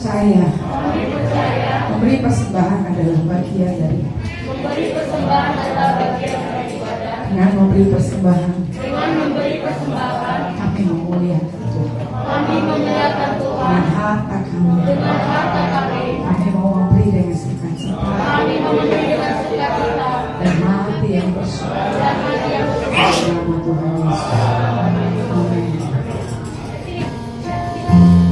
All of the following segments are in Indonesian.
percaya memberi persembahan adalah bagian dari dengan memberi persembahan kami memuliakan Tuhan dengan harta kami mau memberi dengan sukacita dan hati yang bersyukur nama Tuhan Yesus. Amin.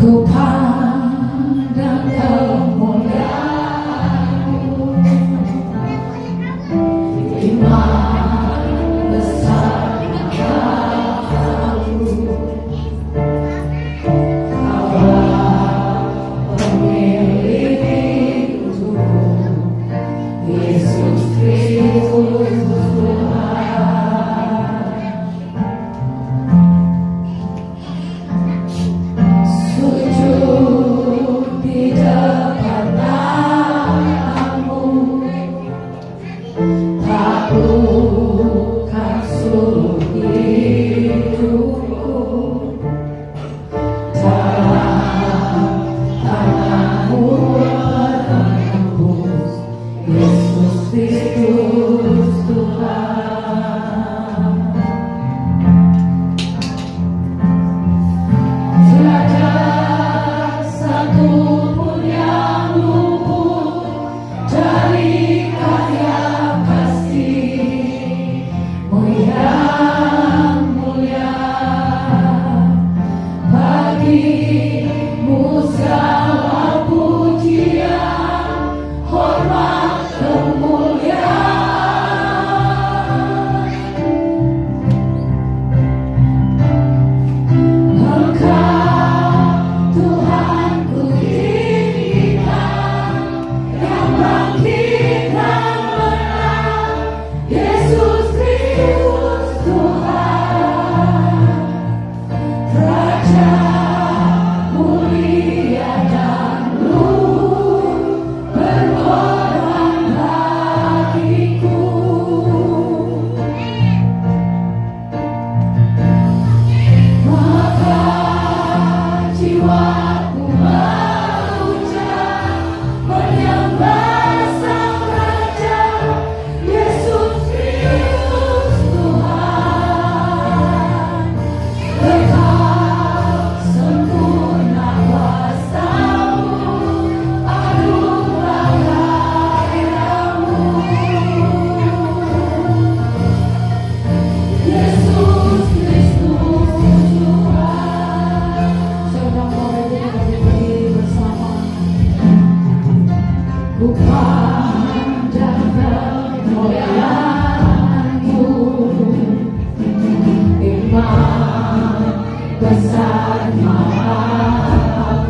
Ku pandang kemuliaan-Mu, iman besar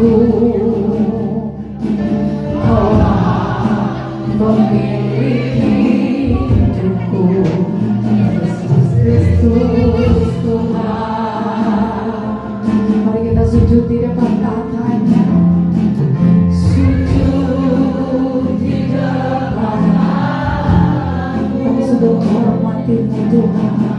Kau-Mu, Kaulah pemilik hidupku, Yesus Kristus Tuhan.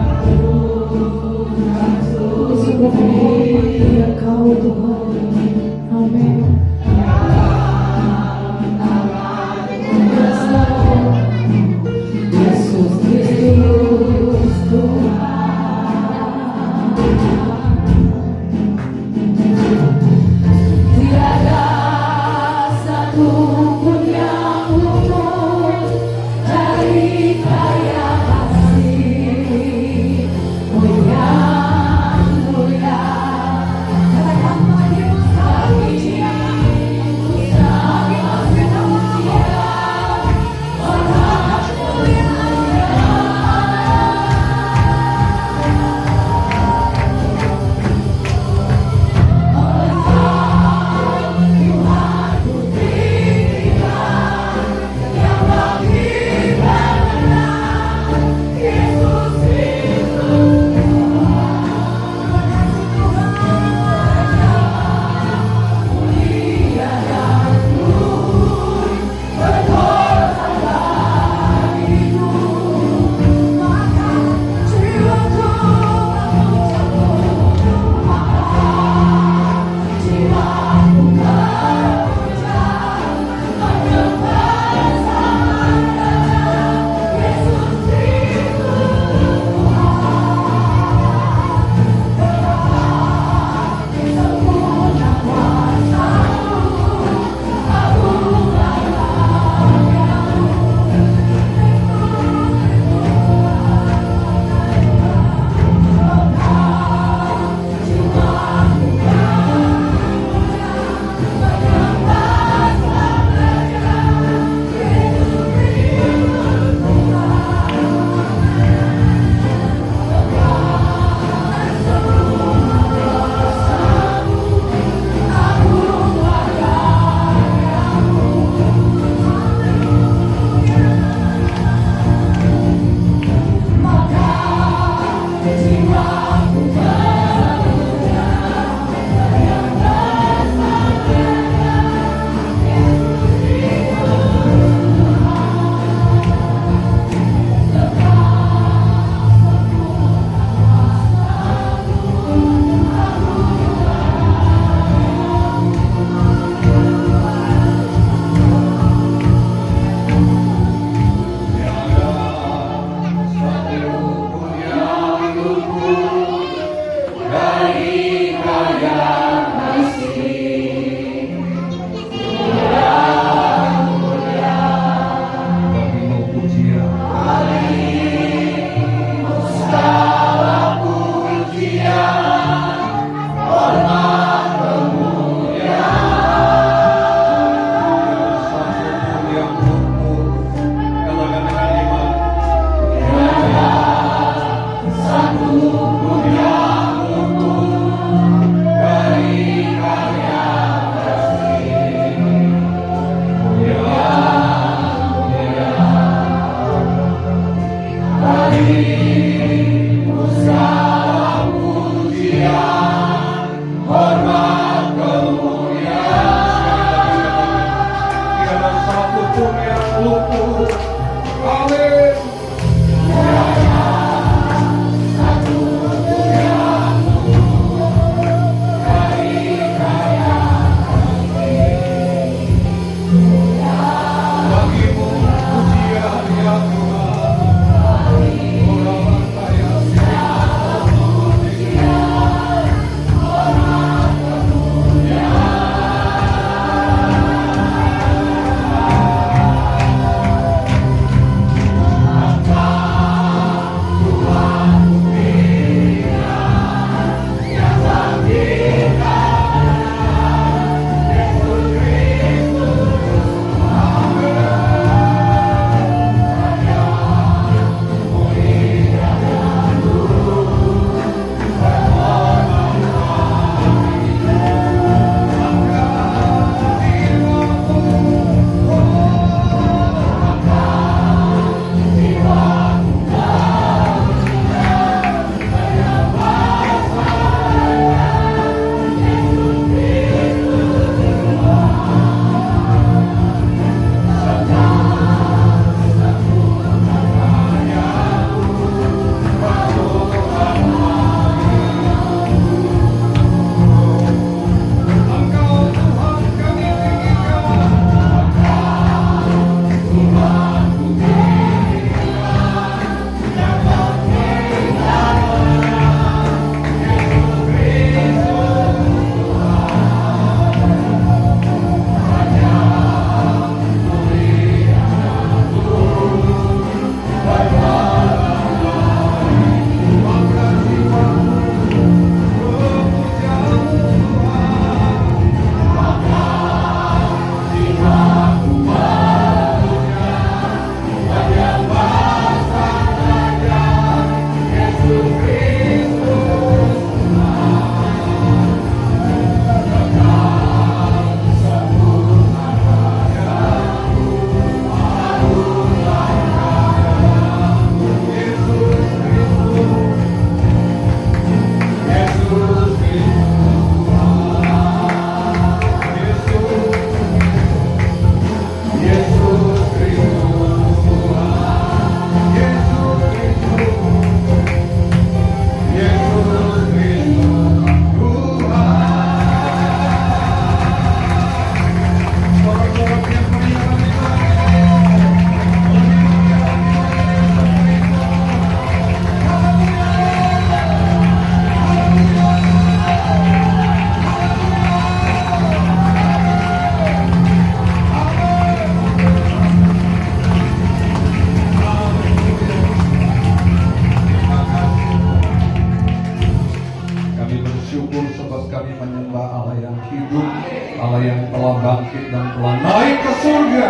bangkit dan telah naik ke surga.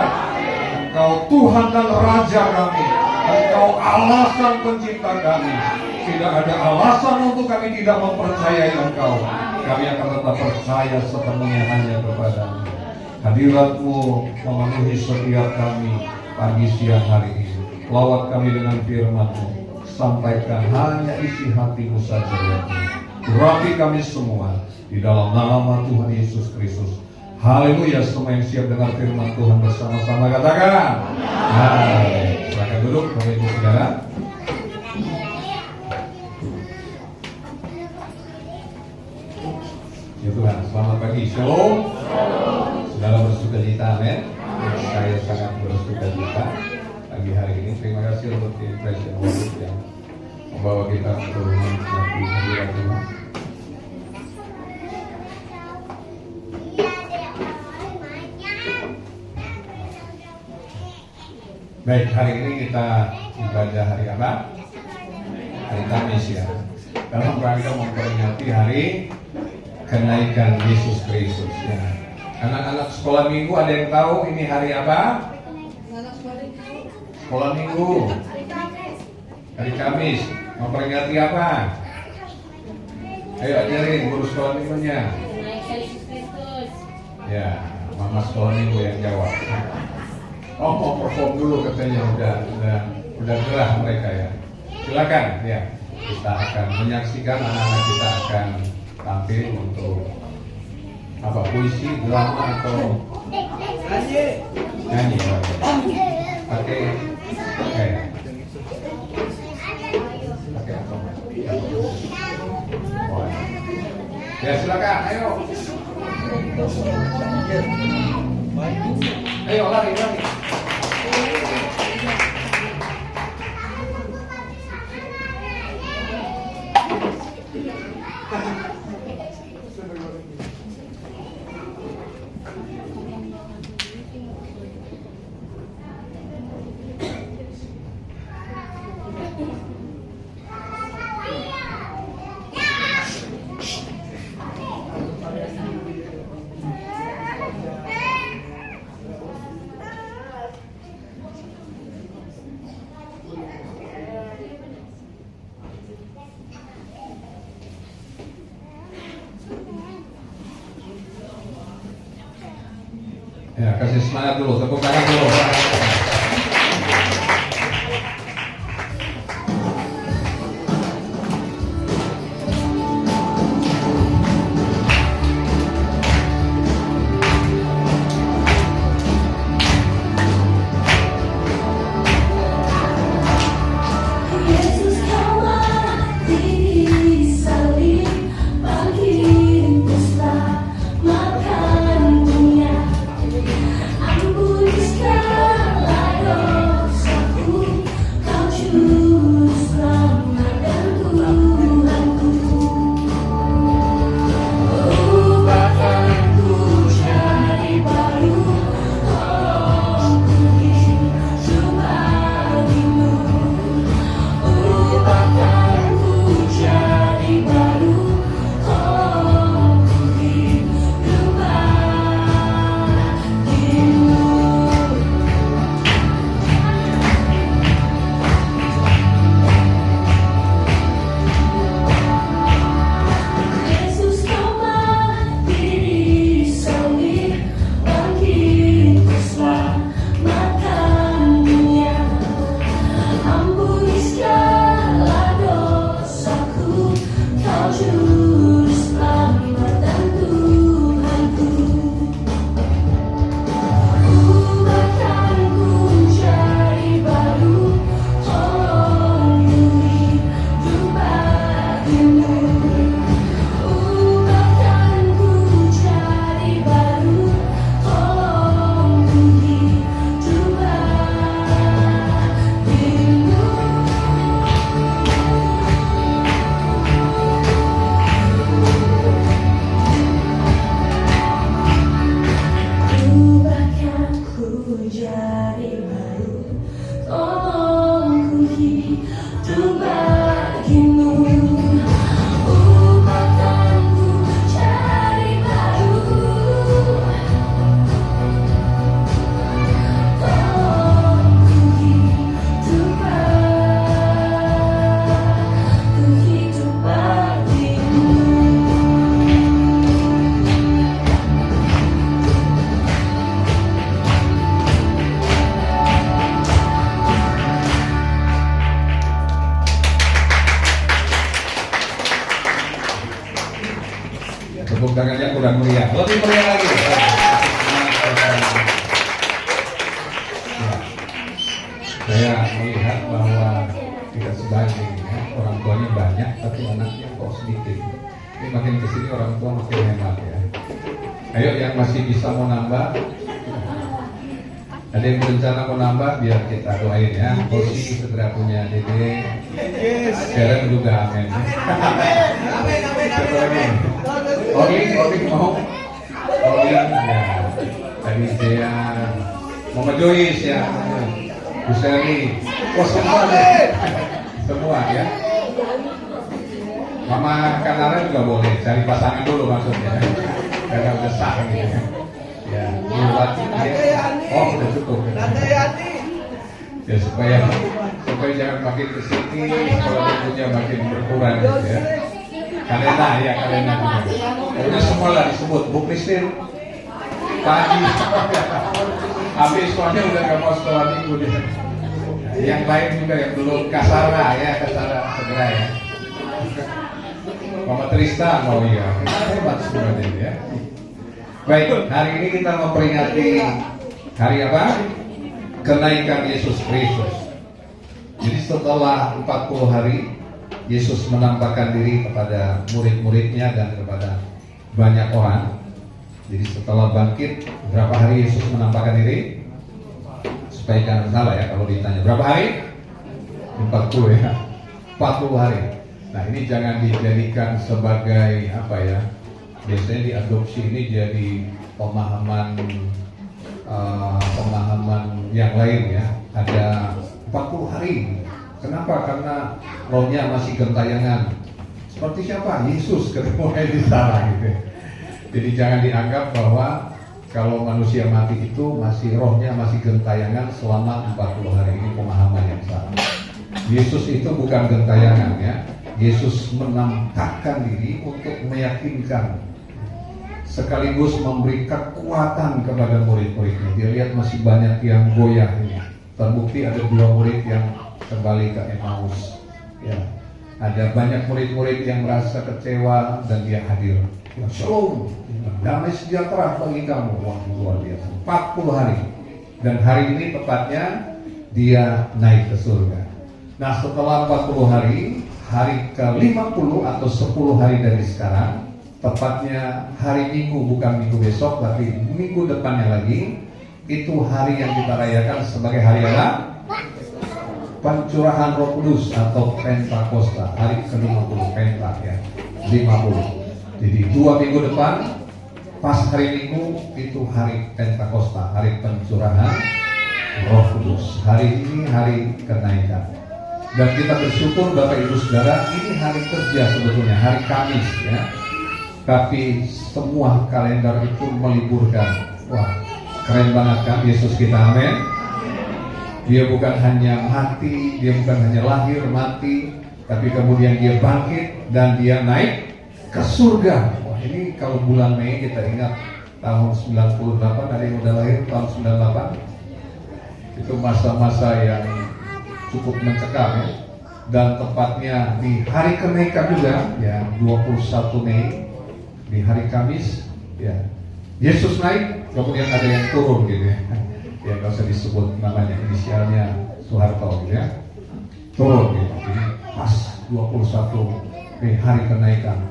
Engkau Tuhan dan Raja kami. Engkau alasan pencipta kami. Tidak ada alasan untuk kami tidak mempercayai Engkau. Kami akan tetap percaya sepenuhnya hanya kepadamu. Hadirat-Mu memenuhi setiap kami pagi siang hari ini. Lawat kami dengan firman-Mu. Sampaikan hanya isi hati-Mu saja ya Tuhan. Urapi kami semua di dalam nama Tuhan Yesus Kristus. Haleluya. Semua yang siap dengar firman Tuhan bersama-sama katakan amin. Silakan duduk Bapak Ibu Saudara. Ya Tuhan, selamat pagi. Shalom. Saudara bersuka cita, amin. Saya sangat bersuka cita pagi hari ini. Terima kasih untuk impression worship yang membawa kita untuk menikmati hadirat Tuhan. Baik, hari ini kita ibadah hari apa? Hari Kamis ya. Dalam rangka memperingati hari kenaikan Yesus Kristus ya. Anak-anak sekolah minggu ada yang tahu ini hari apa? Sekolah minggu. Hari Kamis. Memperingati apa? Ayo ajarin guru sekolah minggunya. Yesus Kristus. Ya, mama sekolah minggu yang jawab. Oh, mau perform dulu katanya, udah gerah mereka ya. Silakan ya. Kita akan menyaksikan anak-anak kita akan tampil untuk apa? Puisi, drama atau nyanyi? Pakai apa? Oh, ya silakan, ayo. Ayo lari. Ya, kasih semangat dulu, tepuk tangan dulu. Ampun segala Tepuk tangannya kurang meriah. Lebih meriah lagi. Saya melihat bahwa tidak sebanding ya. Orang tuanya banyak tapi anaknya kok sedikit. Ini makin kesini orang tua makin hemat ya. Ayo yang masih bisa mau nambah, ada yang berencana mau nambah, biar kita doain ya. Kosi segera punya dede. Karen juga amin. Siapa lagi? Oke mau. Oke ya. Tadi saya Mama Joyce ya. Bu Seri. Oh semua deh. Semua ya. Mama Kanara juga boleh. Cari pasangan dulu maksudnya. Karena udah sah gitu ya. Ya, oh udah cukup. Ya supaya jangan makin kesini, kalau punya makin berkurang gitu ya. Kalena ya kalena juga. Udah semua lah disebut. Bu Kristin pagi. Habis soalnya udah nggak mau sekolah minggu dia. Yang lain juga yang belum Kasara segera ya. Mama Tristan, oh iya, hebat sebenarnya ya. Baik, hari ini kita memperingati hari apa? Kenaikan Yesus Kristus. Jadi setelah 40 hari Yesus menampakkan diri kepada murid-muridnya dan kepada banyak orang. Jadi setelah bangkit, berapa hari Yesus menampakkan diri? Supaya jangan salah ya kalau ditanya berapa hari? 40 ya, 40 hari. Nah ini jangan dijadikan sebagai apa ya? Biasanya diadopsi ini jadi pemahaman yang lain ya. Ada 40 hari. Kenapa? Karena rohnya masih gentayangan. Seperti siapa? Yesus ketemu di sana gitu. Jadi jangan dianggap bahwa kalau manusia mati itu masih rohnya masih gentayangan selama 40 hari. Ini pemahaman yang salah. Yesus itu bukan gentayangan ya. Yesus menampakkan diri untuk meyakinkan sekaligus memberi kekuatan kepada murid-muridnya. Dia lihat masih banyak yang goyah ini. Terbukti ada 2 murid yang kembali ke Emmaus. Ya, ada banyak murid-murid yang merasa kecewa dan dia hadir. Ya, Shalom, damai sejahtera bagi kamu. Wah, luar biasa. 40 hari. Dan hari ini tepatnya dia naik ke surga. Nah, setelah 40 hari ke-50 atau 10 hari dari sekarang, tepatnya hari Minggu, bukan minggu besok tapi minggu depannya lagi, itu hari yang kita rayakan sebagai hari apa? Pencurahan Roh Kudus atau Pentakosta, hari ke-50, Penta ya, 50. Jadi 2 minggu depan pas hari Minggu itu hari Pentakosta, hari pencurahan Roh Kudus. Hari ini hari kenaikan. Dan kita bersyukur Bapak Ibu Saudara, ini hari kerja sebetulnya, hari Kamis ya. Tapi semua kalender itu meliburkan. Wah, keren banget kan Yesus kita, amin. Dia bukan hanya mati, dia bukan hanya lahir mati, tapi kemudian dia bangkit dan dia naik ke surga. Wah, ini kalau bulan Mei kita ingat tahun 98, ada yang udah lahir tahun 98. Itu masa-masa yang cukup mencekam ya. Dan tepatnya di hari kenaikan juga ya, 21 Mei di hari Kamis ya, Yesus naik, kemudian ada yang turun gitu ya. Ya nggak usah disebut namanya, inisialnya Soeharto gitu ya, turun gitu. Jadi pas 21 Mei hari kenaikan.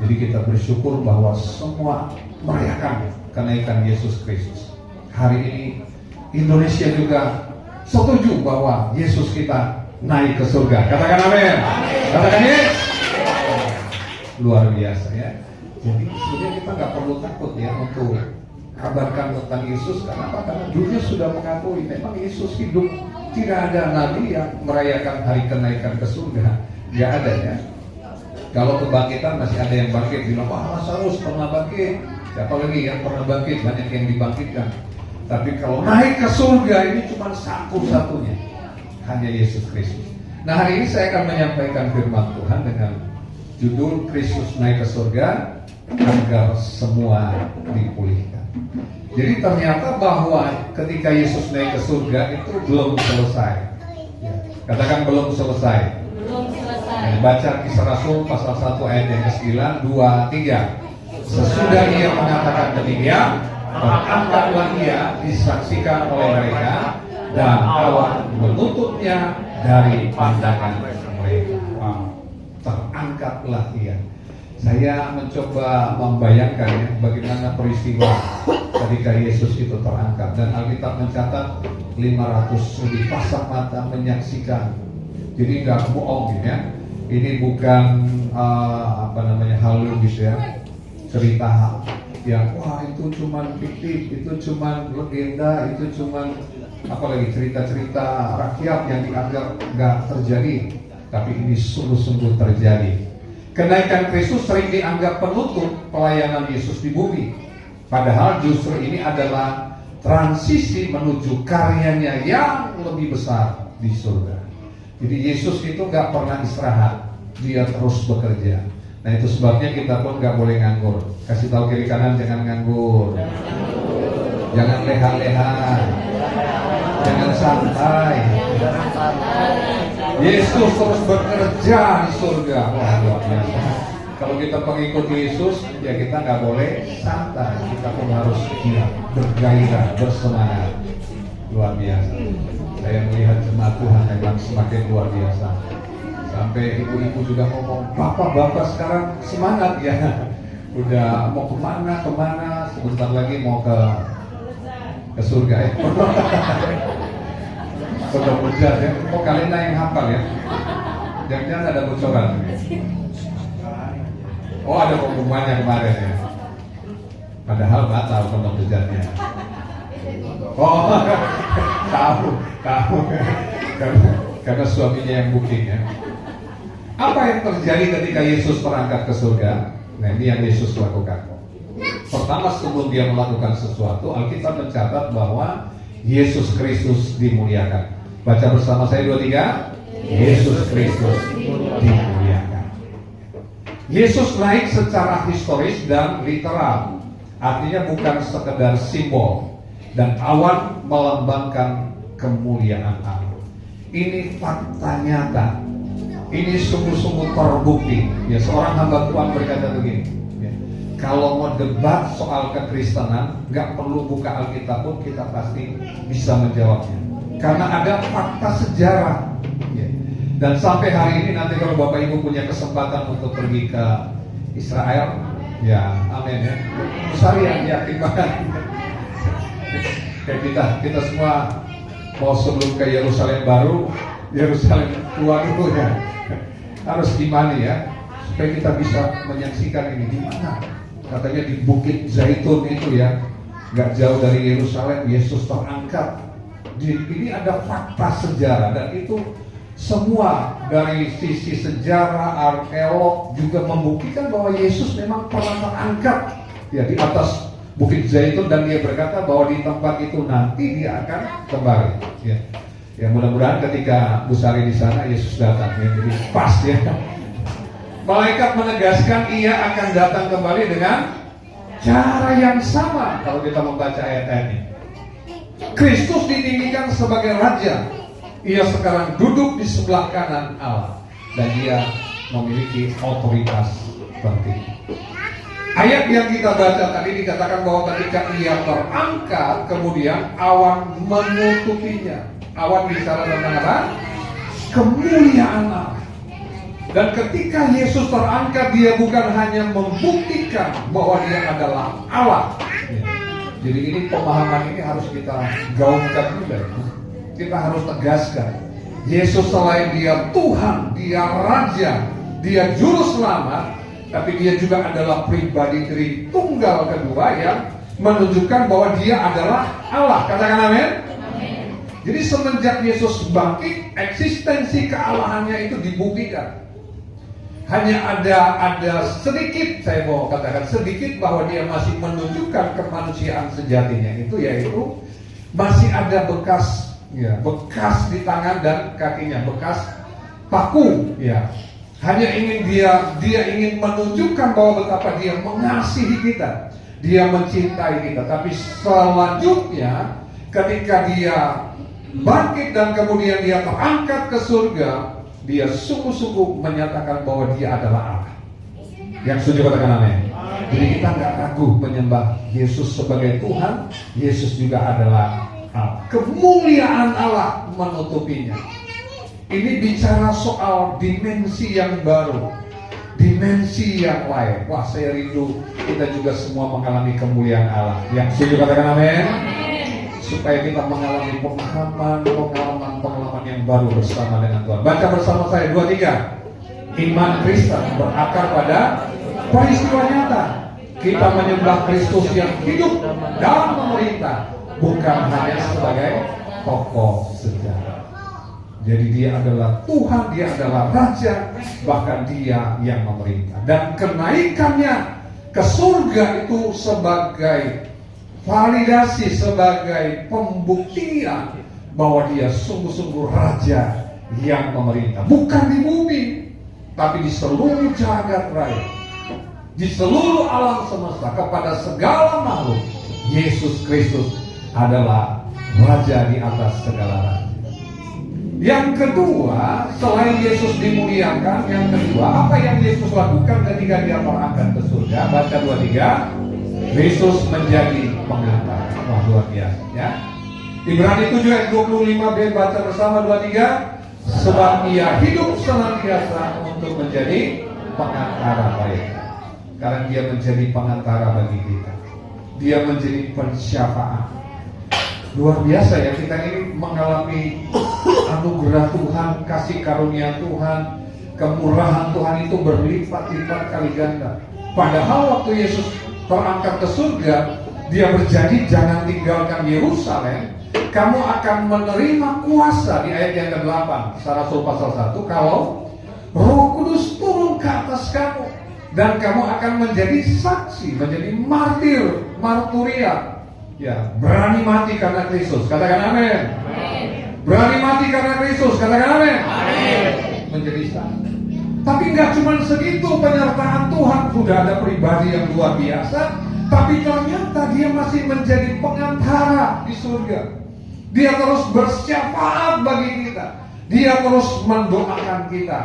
Jadi kita bersyukur bahwa semua merayakan kenaikan Yesus Kristus. Hari ini Indonesia juga setuju bahwa Yesus kita naik ke surga. Katakan amin. Katakan yes. Luar biasa ya. Jadi sebenarnya kita nggak perlu takut ya untuk kabarkan tentang Yesus. Kenapa? Karena dunia sudah mengakui memang Yesus hidup. Tidak ada nabi yang merayakan hari kenaikan ke surga. Nggak ada ya. Kalau kebangkitan masih ada yang bangkit. Bilang, wah Lazarus pernah bangkit. Siapa lagi yang pernah bangkit? Banyak yang dibangkitkan. Tapi kalau naik ke surga ini cuma satu-satunya, hanya Yesus Kristus. Nah hari ini saya akan menyampaikan firman Tuhan dengan judul Kristus naik ke surga agar semua dipulihkan. Jadi ternyata bahwa ketika Yesus naik ke surga itu belum selesai. Katakan belum selesai. Belum selesai. Baca Kisah Rasul pasal 1 ayat yang ke-9, 2, 3. Sesudah ia mengatakan demikian, terangkatlah ia disaksikan oleh mereka, dan awan menutupnya dari pandangan mereka. Wow. Terangkatlah ia. Saya mencoba membayangkan ya, bagaimana peristiwa ketika Yesus itu terangkat, dan Alkitab mencatat 500 lebih pasang mata menyaksikan. Jadi nggak bohong ya. Ini bukan halu gitu ya, cerita yang wah itu cuman fiktif, itu cuman legenda, itu cuman apalagi cerita-cerita rakyat yang dianggap nggak terjadi, tapi ini sungguh-sungguh terjadi. Kenaikan Kristus sering dianggap penutup pelayanan Yesus di bumi, padahal justru ini adalah transisi menuju karyanya yang lebih besar di surga. Jadi Yesus itu nggak pernah istirahat, dia terus bekerja. Nah itu sebabnya kita pun nggak boleh nganggur. Kasih tahu kiri kanan, jangan nganggur, jangan leha-leha, jangan santai. Yesus terus bekerja di surga. Wah, luar biasa. Kalau kita pengikut Yesus, ya kita nggak boleh santai. Kita pun harus bergairah, bersemangat. Luar biasa. Saya melihat jemaat Tuhan memang semakin luar biasa. Sampai ibu-ibu juga ngomong, bapak-bapak sekarang semangat ya. Udah mau kemana, sebentar lagi mau ke surga ya. Sudah hujan ya. Kok kalian yang hafal ya? Jangan-jangan ada bocoran. Oh ada pengumumannya kemarin ya. Padahal nggak tahu tentang hujannya. Oh tahu. Karena suaminya yang booking ya. Apa yang terjadi ketika Yesus terangkat ke surga? Nah ini yang Yesus lakukan. Pertama sebelum dia melakukan sesuatu, Alkitab mencatat bahwa Yesus Kristus dimuliakan. Baca bersama saya 2-3. Yesus Kristus dimuliakan. Yesus naik secara historis dan literal. Artinya bukan sekedar simbol. Dan awan melambangkan kemuliaan Allah. Ini fakta nyata. Ini sungguh-sungguh terbukti. Ya, seorang hamba Tuhan berkata begini. Ya, kalau mau debat soal kekristenan, nggak perlu buka Alkitab pun kita pasti bisa menjawabnya. Karena ada fakta sejarah. Ya. Dan sampai hari ini nanti kalau Bapak Ibu punya kesempatan untuk pergi ke Israel, ya, amin ya. Besarian yakin banget. Kayak kita semua mau sebelum ke Yerusalem baru, Yerusalem tua dulu ya. Harus gimana ya, supaya kita bisa menyaksikan ini di mana? Katanya di Bukit Zaitun itu ya, nggak jauh dari Yerusalem, Yesus terangkat. Ini ada fakta sejarah dan itu semua dari sisi sejarah, arkeolog juga membuktikan bahwa Yesus memang pernah terangkat ya di atas Bukit Zaitun, dan dia berkata bahwa di tempat itu nanti dia akan kembali. Ya mudah-mudahan ketika Bu Sari di sana Yesus datang ya, jadi pas ya. Malaikat menegaskan ia akan datang kembali dengan cara yang sama kalau kita membaca ayat ini. Kristus ditinggikan sebagai raja. Ia sekarang duduk di sebelah kanan Allah dan dia memiliki otoritas tertinggi. Ayat yang kita baca tadi dikatakan bahwa ketika ia terangkat, kemudian awan menutupinya. Awan bicara tentang apa? Kemuliaan Allah. Dan ketika Yesus terangkat, dia bukan hanya membuktikan bahwa dia adalah Allah. Jadi ini pemahaman ini harus kita gaungkan juga. Kita harus tegaskan. Yesus selain dia Tuhan, dia Raja, dia Juru Selamat, tapi dia juga adalah pribadi Tritunggal kedua yang menunjukkan bahwa dia adalah Allah. Katakan amin. Jadi semenjak Yesus bangkit, eksistensi kealahannya itu dibuktikan. Hanya ada sedikit, saya mau katakan sedikit, bahwa dia masih menunjukkan kemanusiaan sejatinya itu, yaitu masih ada bekas di tangan dan kakinya, bekas paku ya. Hanya ingin dia ingin menunjukkan bahwa betapa dia mengasihi kita, dia mencintai kita. Tapi selanjutnya ketika dia bangkit dan kemudian dia terangkat ke surga, dia sungguh-sungguh menyatakan bahwa dia adalah Allah. Yang setuju katakan amin. Jadi kita nggak ragu menyembah Yesus sebagai Tuhan. Yesus juga adalah Allah. Kemuliaan Allah menutupinya. Ini bicara soal dimensi yang baru, dimensi yang lain. Wah, saya rindu kita juga semua mengalami kemuliaan Allah. Yang setuju katakan amin. Supaya kita mengalami pengalaman yang baru bersama dengan Tuhan. Baca bersama saya 2-3. Iman Kristen berakar pada peristiwa nyata. Kita menyembah Kristus yang hidup dan memerintah, bukan hanya sebagai tokoh sejarah. Jadi dia adalah Tuhan, dia adalah Raja, bahkan dia yang memerintah. Dan kenaikannya ke surga itu sebagai validasi, sebagai pembuktian bahwa dia sungguh-sungguh Raja yang memerintah. Bukan di bumi, tapi di seluruh jagat raya, di seluruh alam semesta, kepada segala makhluk. Yesus Kristus adalah Raja di atas segala raja. Yang kedua, selain Yesus dimuliakan, yang kedua, apa yang Yesus lakukan ketika dia terangkat ke surga? Baca 2-3. Yesus menjadi pengantar. Wah, luar biasa ya. Ibrani 7 ayat 25b, baca bersama 2-3. Sebab ia hidup senantiasa untuk menjadi pengantara baik. Karena dia menjadi pengantara bagi kita. Dia menjadi pensyafaat. Luar biasa ya, kita ini mengalami anugerah Tuhan, kasih karunia Tuhan, kemurahan Tuhan itu berlipat-lipat kali ganda. Padahal waktu Yesus terangkat ke surga, dia berjanji jangan tinggalkan Yerusalem, kamu akan menerima kuasa di ayat yang ke-8 secara Rasul pasal 1, kalau Roh Kudus turun ke atas kamu dan kamu akan menjadi saksi, menjadi marturia. Ya, berani mati karena Kristus. Katakan amin. Berani mati karena Kristus. Katakan amin. Menjadi saksi. Tapi nggak cuma segitu penyertaan Tuhan, sudah ada pribadi yang luar biasa, tapi ternyata dia masih menjadi pengantara di surga. Dia terus bersyafaat bagi kita. Dia terus mendoakan kita.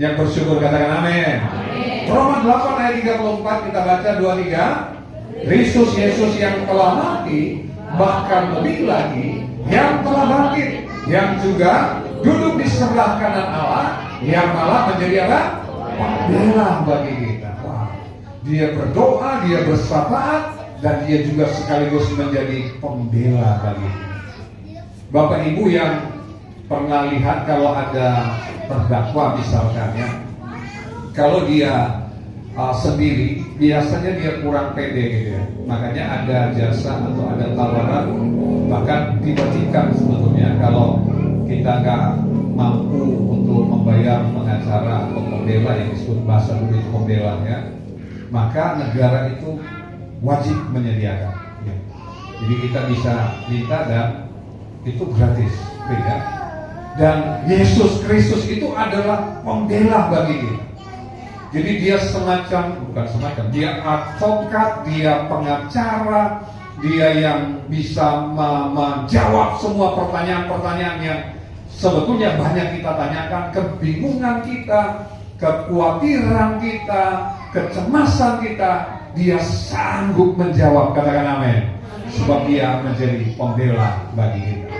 Yang bersyukur katakan amin. Roma 8 ayat 34 kita baca 2-3. Kristus Yesus yang telah mati, bahkan lebih lagi yang telah bangkit, yang juga duduk di sebelah kanan Allah, yang malah menjadi apa? Pembela bagi kita. Wah, dia berdoa, dia bersyafaat, dan dia juga sekaligus menjadi pembela bagi kita. Bapak Ibu yang pernah lihat kalau ada terdakwa misalkan ya, kalau dia sendiri, biasanya dia kurang pede gitu ya. Makanya ada jasa atau ada tawaran, bahkan tiba-tiba sebetulnya kalau kita nggak mampu untuk membayar pengacara atau pembela yang disebut bahasa dulu itu pembela ya, maka negara itu wajib menyediakan ya. Jadi kita bisa minta dan itu gratis ya. Dan Yesus Kristus itu adalah pembela bagi kita. Jadi dia dia advokat, dia pengacara, dia yang bisa menjawab semua pertanyaan-pertanyaan yang sebetulnya banyak kita tanyakan, kebingungan kita, kekhawatiran kita, kecemasan kita, dia sanggup menjawab, katakan amin. Sebab dia menjadi pembela bagi kita.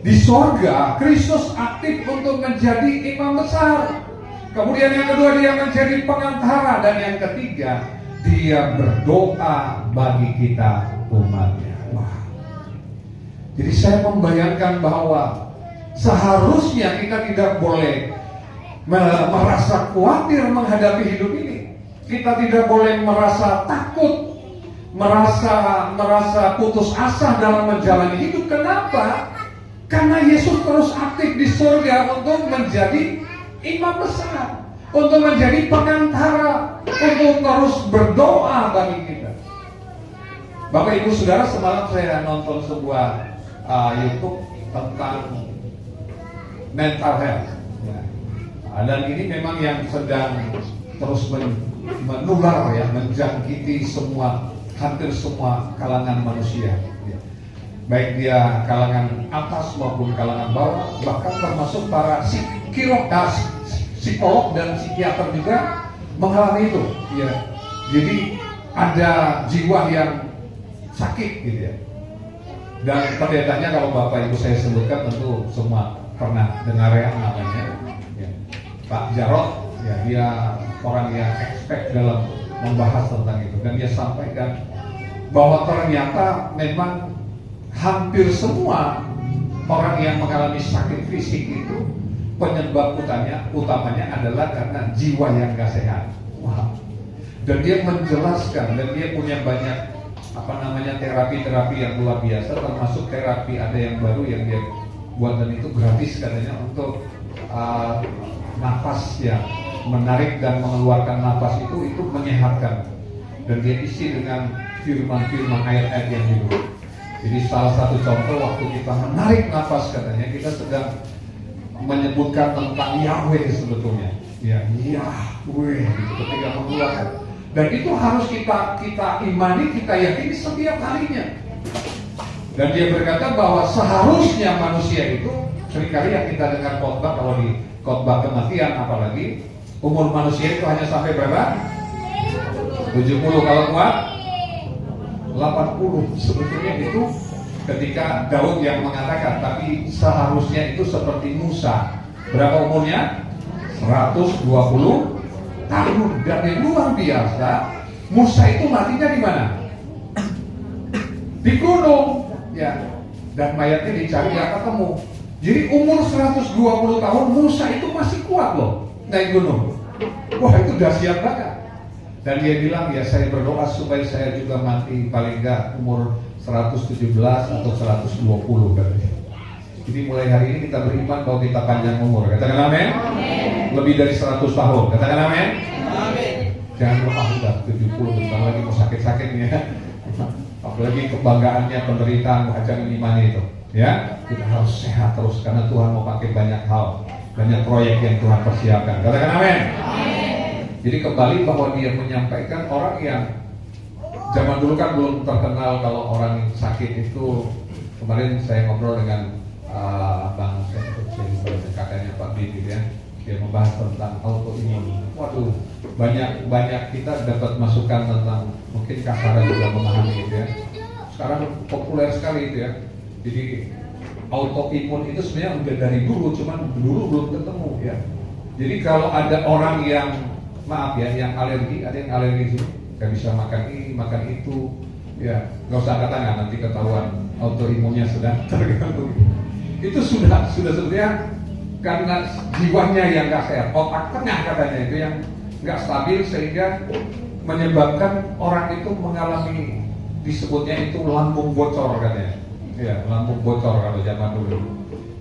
Di sorga, Kristus aktif untuk menjadi imam besar. Kemudian yang kedua, dia menjadi pengantara. Dan yang ketiga, dia berdoa bagi kita umatnya. Wah. Jadi saya membayangkan bahwa seharusnya kita tidak boleh merasa khawatir menghadapi hidup ini. Kita tidak boleh merasa takut, merasa putus asa dalam menjalani hidup. Kenapa? Karena Yesus terus aktif di surga untuk menjadi imam besar, untuk menjadi pengantara, untuk terus berdoa bagi kita. Bapak Ibu Saudara, semalam saya nonton sebuah YouTube tentang mental health ya. Dan ini memang yang sedang terus menular ya, menjangkiti hampir semua kalangan manusia ya. Baik dia kalangan atas maupun kalangan bawah, bahkan termasuk para psikolog dan psikiater juga mengalami itu ya. Jadi ada jiwa yang sakit gitu ya. Dan pendetanya kalau Bapak Ibu saya sebutkan tentu semua pernah dengar ya namanya ya. Pak Jarot ya, dia orang yang expert dalam membahas tentang itu, dan dia sampaikan bahwa ternyata memang hampir semua orang yang mengalami sakit fisik itu penyebab utamanya adalah karena jiwa yang gak sehat. Wah. Dan dia menjelaskan, dan dia punya banyak terapi-terapi yang luar biasa, termasuk terapi ada yang baru yang dia buat, dan itu gratis katanya untuk nafas ya, menarik dan mengeluarkan nafas itu menyehatkan, dan dia isi dengan firman-firman ayat-ayat yang hidup. Jadi salah satu contoh waktu kita menarik nafas katanya kita sedang menyebutkan tentang Yahweh sebetulnya ya, Yahweh gitu, ketika mengeluarkan. Dan itu harus kita imani, kita yakini setiap harinya. Dan dia berkata bahwa seharusnya manusia itu, seringkali yang kita dengar khotbah, kalau di khotbah kematian apalagi, umur manusia itu hanya sampai berapa? 70, kalau kuat 80. Sebetulnya itu ketika Daud yang mengatakan, tapi seharusnya itu seperti Musa. Berapa umurnya? 120 tahun. Dan yang luar biasa, Musa itu matinya di mana? Di gunung ya, dan mayatnya dicari gak ketemu. Jadi umur 120 tahun Musa itu masih kuat loh naik gunung. Wah, itu dahsyat banget. Dan dia bilang, ya saya berdoa supaya saya juga mati paling enggak umur 117 atau 120 katanya. Jadi mulai hari ini kita beriman bahwa kita panjang umur. Katakan amin. Lebih dari 100 tahun. Katakan amin. Jangan lupa sudah 70, bentar lagi mau sakit-sakit ya. Apalagi kebanggaannya penderitaan, jangan imani itu. Ya, kita harus sehat terus karena Tuhan mau pakai banyak hal, banyak proyek yang Tuhan persiapkan. Katakan amin. Jadi kembali bahwa dia menyampaikan orang yang zaman dulu kan belum terkenal kalau orang sakit itu. Kemarin saya ngobrol dengan Bang kakaknya Pak Bin gitu ya. Dia membahas tentang autoimun. Waduh, banyak kita dapat masukan tentang, mungkin Kasara juga memahami gitu ya. Sekarang populer sekali itu ya. Jadi autoimun itu sebenarnya udah dari dulu, cuman dulu belum ketemu ya. Jadi kalau ada orang yang yang alergi, ada yang alergi sih, nggak bisa makan ini, makan itu, ya nggak usah angkat tangan, nanti ketahuan autoimunnya sedang terganggu. Itu sudah sebetulnya karena jiwanya yang nggak sehat, otak tengah katanya itu yang nggak stabil, sehingga menyebabkan orang itu mengalami, disebutnya itu lambung bocor katanya. Ya, lambung bocor kalau zaman dulu.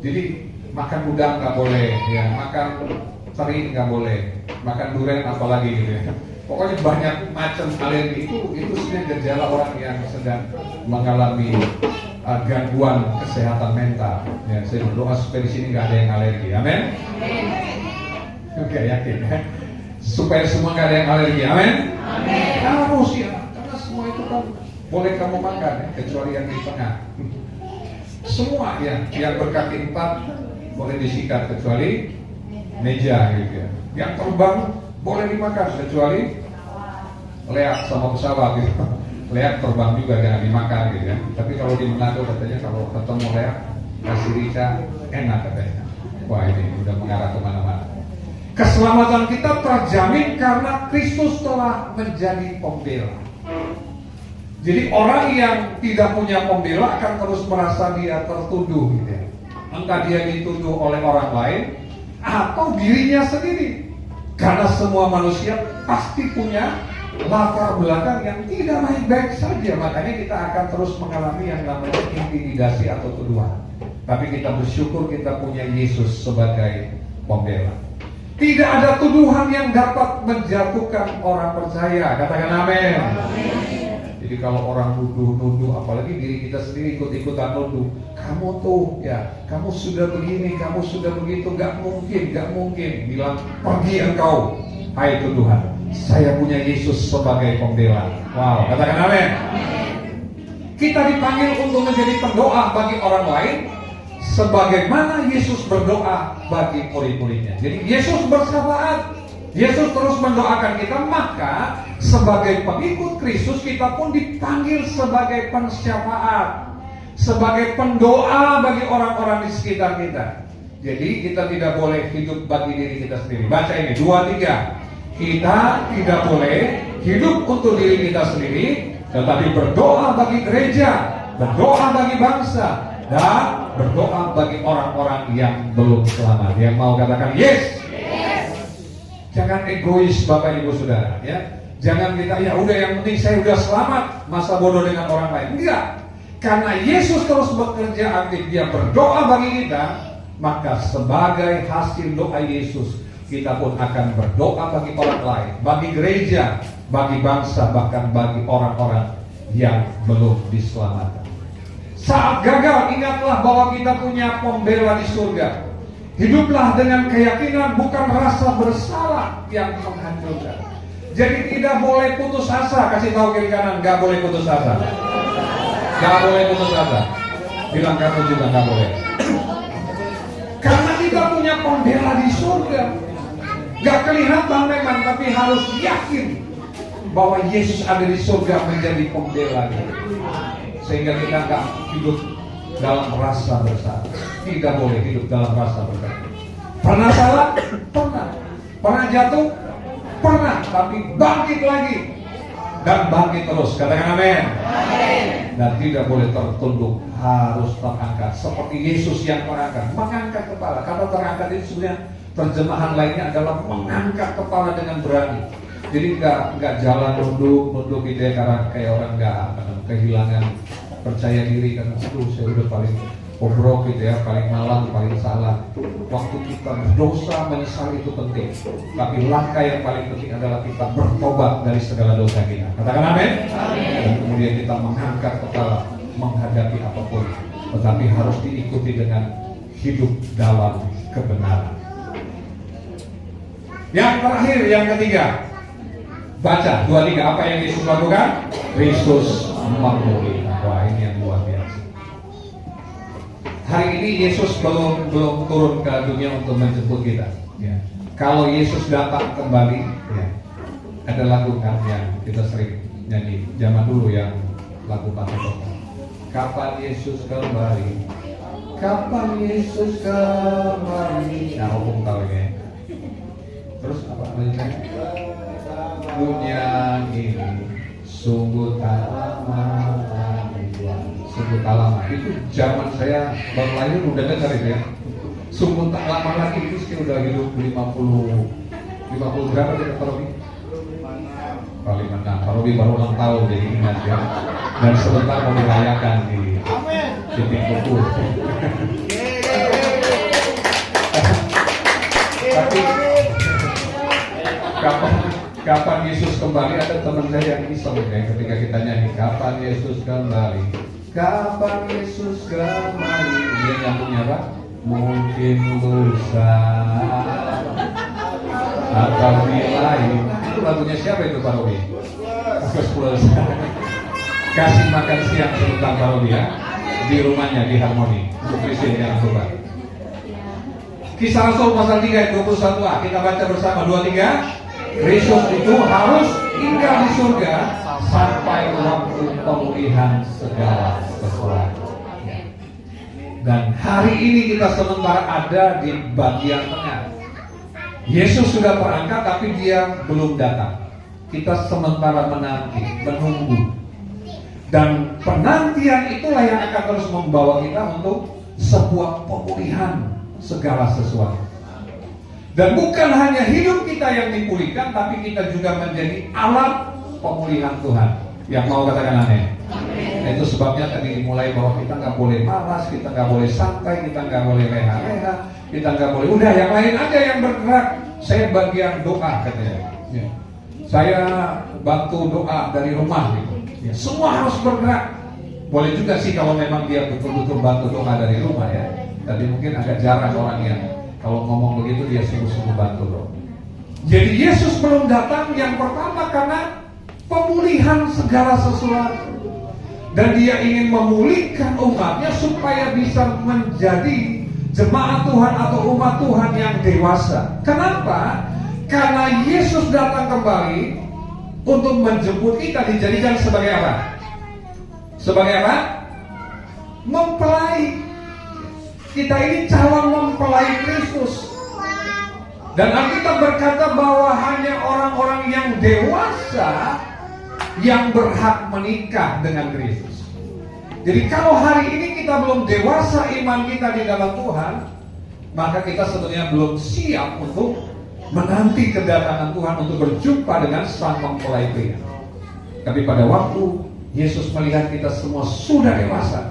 Jadi makan udang nggak boleh, ya makan teri nggak boleh, makan durian apalagi gitu ya. Pokoknya banyak macam alergi itu sebenarnya gejala orang yang sedang mengalami gangguan kesehatan mental. Ya, saya berdoa supaya di sini nggak ada yang alergi. Amin. Oke, yakin ya. Supaya semua nggak ada yang alergi. Amin. Harus ya, karena semua itu kan boleh kamu makan ya, kecuali yang di tengah. Semua ya, yang berkaki 4 boleh disikat kecuali meja gitu ya. Yang terbang boleh dimakan kecuali leak sama pesawat gitu. Leak terbang juga jangan dimakan gitu ya. Tapi kalau di Manado katanya kalau ketemu leak kasih rica enak katanya. Wah, ini udah mengarah kemana-mana. Keselamatan kita terjamin karena Kristus telah menjadi pembela. Jadi orang yang tidak punya pembela akan terus merasa dia tertuduh gitu ya. Entah dia dituduh oleh orang lain atau dirinya sendiri. Karena semua manusia pasti punya latar belakang yang tidak baik-baik saja. Makanya kita akan terus mengalami yang namanya intimidasi atau tuduhan. Tapi kita bersyukur kita punya Yesus sebagai pembela. Tidak ada tuduhan yang dapat menjatuhkan orang percaya. Katakan amin. Jadi kalau orang nuduh, apalagi diri kita sendiri ikut-ikutan nuduh, kamu tuh ya, kamu sudah begini, kamu sudah begitu, gak mungkin. Bilang, pergi engkau, hai tuduhan. Saya punya Yesus sebagai pembela. Wow, katakan amin. Kita dipanggil untuk menjadi pendoa bagi orang lain, sebagaimana Yesus berdoa bagi murid-muridnya. Jadi Yesus bersafaat, Yesus terus mendoakan kita, maka sebagai pengikut Kristus kita pun dipanggil sebagai pensyafaat, sebagai pendoa bagi orang-orang di sekitar kita. Jadi kita tidak boleh hidup bagi diri kita sendiri. Baca ini 2-3. Kita tidak boleh hidup untuk diri kita sendiri, tetapi berdoa bagi gereja, berdoa bagi bangsa, dan berdoa bagi orang-orang yang belum selamat. Yang mau katakan yes. Jangan egois Bapak Ibu Saudara, ya. Jangan kita ya udah yang penting saya udah selamat, masa bodoh dengan orang lain. Enggak. Karena Yesus terus bekerja aktif, dia berdoa bagi kita, maka sebagai hasil doa Yesus, kita pun akan berdoa bagi orang lain, bagi gereja, bagi bangsa, bahkan bagi orang-orang yang belum diselamatkan. Saat gagal, ingatlah bahwa kita punya pembela di surga. Hiduplah dengan keyakinan, bukan rasa bersalah yang menghancurkan. Jadi tidak boleh putus asa. Kasih tahu kiri kanan, gak boleh putus asa. Gak boleh putus asa. Bilang kamu juga gak boleh. Karena kita punya pembela di surga. Gak kelihatan memang, tapi harus yakin bahwa Yesus ada di surga menjadi pembela kita. Sehingga kita gak hidup dalam rasa bersalah. Tidak boleh hidup dalam rasa bersalah. Pernah salah? Pernah. Pernah jatuh? Pernah. Tapi bangkit lagi. Dan bangkit terus. Katakan amin. Dan tidak boleh tertunduk, harus terangkat. Seperti Yesus yang terangkat, mengangkat kepala. Kata terangkat itu sebenarnya terjemahan lainnya adalah mengangkat kepala dengan berani. Jadi nggak jalan nunduk gitu ya, karena kayak orang nggak kehilangan percaya diri karena aduh saya udah paling bobrok gitu ya, paling malang, paling salah. Waktu kita berdosa menyesal itu penting, tapi langkah yang paling penting adalah kita bertobat dari segala dosa kita. Katakan amin. Dan kemudian kita mengangkat kepala menghadapi apapun, tetapi harus diikuti dengan hidup dalam kebenaran. Yang terakhir, yang ketiga, baca 2-3. Apa yang Yesus lakukan? Kristus memulihkan. Wah, ini yang luar biasa. Hari ini Yesus belum turun ke dunia untuk menjemput kita. Ya. Kalau Yesus datang kembali, ya, ada lagu kan yang kita sering nyanyi zaman dulu yang lagu Pantai Kota. Kapan Yesus kembali? Kapan Yesus kembali? Nah, hukum tahu ya. Terus apa lanjutnya? Dunia ini sungguh tak lama, sungguh tak lama. Itu zaman saya baru lahir udah dengar itu ya. Sungguh tak lama lagi itu sih udah hidup 50 berapa kita Pak Robi? 56. Pak Robi baru ulang tahun jadi ingat ya. Dan sebentar mau dirayakan di titik kumpul. Tapi kapan Yesus kembali, ada teman saya yang iseng ya, ketika kita nyanyi kapan Yesus kembali, kapan Yesus kembali, dia nyambungnya apa? Mungkin lusa atau lain. Itu lagunya siapa itu Pak Robi? Kasih makan siang sebentar Pak Robi ya, di rumahnya di Harmoni untuk Kristen yang coba. Kisah Rasul pasal 3 ayat 21a, kita baca bersama 2-3. Kristus itu harus tinggal di surga sampai waktu pemulihan segala sesuatu. Dan hari ini kita sementara ada di bagian tengah. Yesus sudah terangkat tapi dia belum datang. Kita sementara menanti, menunggu. Dan penantian itulah yang akan terus membawa kita untuk sebuah pemulihan segala sesuatu. Dan bukan hanya hidup kita yang dipulihkan, tapi kita juga menjadi alat pemulihan Tuhan. Yang mau katakan amin. Itu sebabnya tadi dimulai bahwa kita nggak boleh malas, kita nggak boleh santai, kita nggak boleh leha-leha, kita nggak boleh udah yang lain aja yang bergerak. Saya bagian doa katanya. Ya. Saya bantu doa dari rumah gitu. Ya. Semua harus bergerak. Boleh juga sih kalau memang dia betul-betul bantu doa dari rumah ya. Tadi mungkin agak jarang orang yang kalau ngomong begitu dia sungguh-sungguh bantu loh. Jadi Yesus belum datang yang pertama karena pemulihan segala sesuatu. Dan dia ingin memulihkan umatnya supaya bisa menjadi jemaat Tuhan atau umat Tuhan yang dewasa. Kenapa? Karena Yesus datang kembali untuk menjemput kita, dijadikan sebagai apa? Sebagai apa? Mempelai. Kita ini calon mempelai Kristus. Dan Alkitab berkata bahwa hanya orang-orang yang dewasa yang berhak menikah dengan Kristus. Jadi kalau hari ini kita belum dewasa iman kita di dalam Tuhan, maka kita sebenarnya belum siap untuk menanti kedatangan Tuhan untuk berjumpa dengan sang mempelai pria. Tapi pada waktu Yesus melihat kita semua sudah dewasa,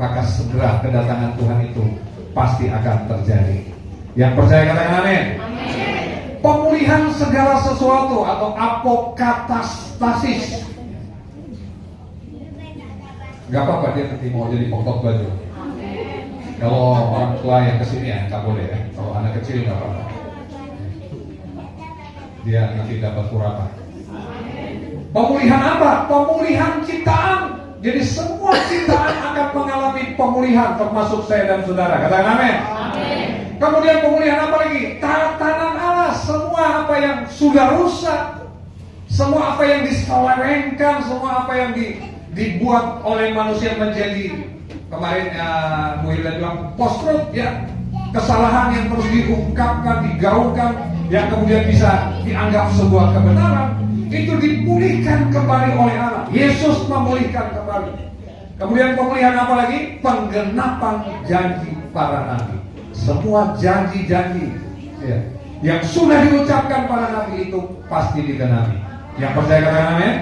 maka segera kedatangan Tuhan itu pasti akan terjadi. Yang percaya katakan amin. Pemulihan segala sesuatu atau apokatastasis. Gak apa-apa dia nanti mau jadi pokok baju. Kalau orang tua yang kesini ya gak boleh ya. Kalau anak kecil gak apa-apa. Dia nanti dapat kurapan. Pemulihan apa? Pemulihan ciptaan. Jadi semua ciptaan akan mengalami pemulihan, termasuk saya dan saudara. Katakan amin. Kemudian pemulihan apa lagi? Tatanan Allah. Semua apa yang sudah rusak, semua apa yang diselewengkan, semua apa yang dibuat oleh manusia menjadi, kemarin Bu Hilda bilang post-truth ya, kesalahan yang terus diungkapkan, digaungkan, yang kemudian bisa dianggap sebuah kebenaran, itu dipulihkan kembali oleh Allah. Yesus memulihkan kembali. Kemudian pemulihan apa lagi? Penggenapan janji para nabi. Semua janji-janji ya, yang sudah diucapkan para nabi itu pasti digenapi. Yang percaya katakan amin.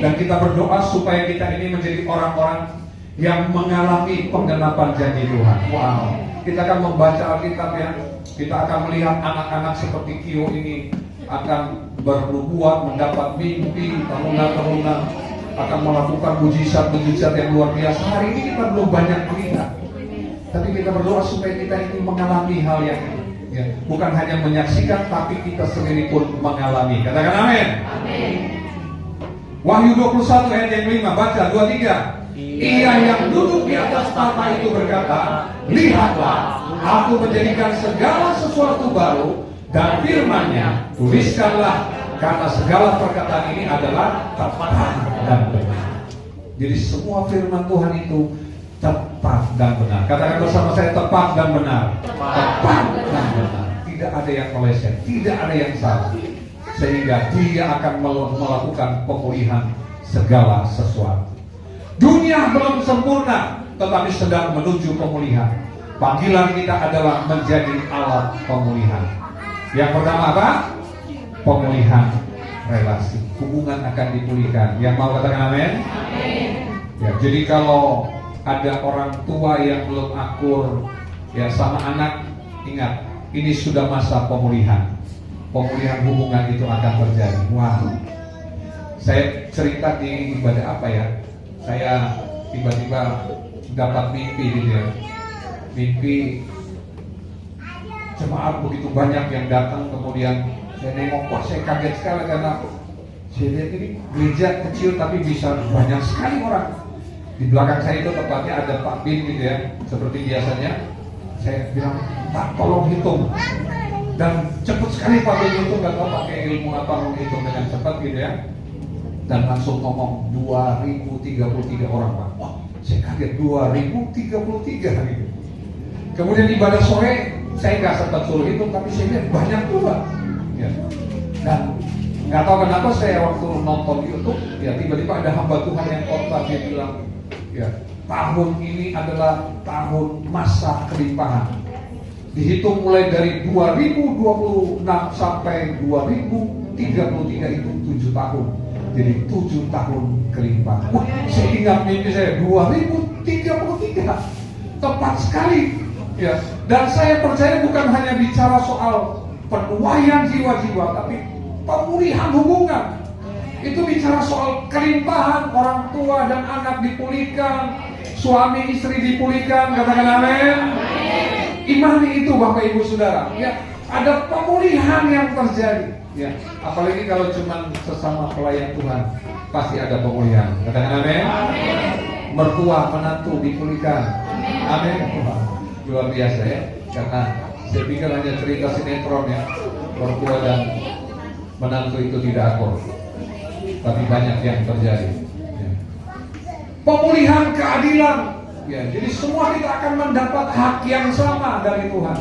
Dan kita berdoa supaya kita ini menjadi orang-orang yang mengalami penggenapan janji Tuhan. Wow. Kita akan membaca Alkitab ya. Kita akan melihat anak-anak seperti Kio ini akan bernubuat, mendapat mimpi, taruna-taruna akan melakukan mujizat-mujizat yang luar biasa. Hari ini kita belum banyak melihat, tapi kita berdoa supaya kita ini mengalami hal yang itu ya. Bukan hanya menyaksikan, tapi kita sendiri pun mengalami. Katakan amin. Wahyu 21 ayat yang 5, baca 2-3. Ia yang duduk di atas tahta itu berkata, lihatlah, aku menjadikan segala sesuatu baru, dan firman-Nya tuliskanlah, karena segala perkataan ini adalah tepat dan benar. Jadi semua firman Tuhan itu tepat dan benar. Katakan bersama saya, tepat dan benar. Tepat dan benar. Tidak ada yang meleset, tidak ada yang salah. Sehingga Dia akan melakukan pemulihan segala sesuatu. Dunia belum sempurna, tetapi sedang menuju pemulihan. Panggilan kita adalah menjadi alat pemulihan. Yang pertama apa? Pemulihan relasi. Hubungan akan dipulihkan. Yang mau katakan amin? Ya, jadi kalau ada orang tua yang belum akur ya sama anak, ingat, ini sudah masa pemulihan. Pemulihan hubungan itu akan terjadi. Wah, saya cerita di ibadah apa ya? Saya tiba-tiba dapat mimpi gitu ya. Mimpi jemaat begitu banyak yang datang, kemudian saya nengok, wah saya kaget sekali karena saya lihat ini gereja kecil tapi bisa banyak sekali orang. Di belakang saya itu tempatnya ada Pak Bin gitu ya, seperti biasanya. Saya bilang, Pak tolong hitung. Dan cepat sekali Pak Bin hitung, gak tahu pakai ilmu apa menghitung dengan cepat gitu ya. Dan langsung ngomong 2033 orang Pak. Wah saya kaget, 2033 gitu. Kemudian ibadah sore saya nggak sempat suruh hitung, tapi saya lihat banyak juga ya. Dan nggak tahu kenapa saya waktu nonton YouTube ya, tiba-tiba ada hamba Tuhan yang khotbah, dia bilang ya, tahun ini adalah tahun masa kelimpahan. Dihitung mulai dari 2026 sampai 2033 itu 7 tahun. Jadi 7 tahun kelimpahan. Wah, saya ingat mimpi saya 2033. Tepat sekali. Ya, dan saya percaya bukan hanya bicara soal penuaian jiwa-jiwa, tapi pemulihan hubungan. Itu bicara soal kelimpahan, orang tua dan anak dipulihkan, suami istri dipulihkan. Katakan amin. Imani itu Bapak Ibu Saudara. Ya, ada pemulihan yang terjadi. Ya, apalagi kalau cuma sesama pelayan Tuhan, pasti ada pemulihan. Katakan amin. Mertua, menantu dipulihkan. Amin. Luar biasa ya, karena saya pikir hanya cerita sinetron ya. mertua dan menantu itu tidak akur, tapi banyak yang terjadi. Ya. Pemulihan keadilan, ya, jadi semua kita akan mendapat hak yang sama dari Tuhan.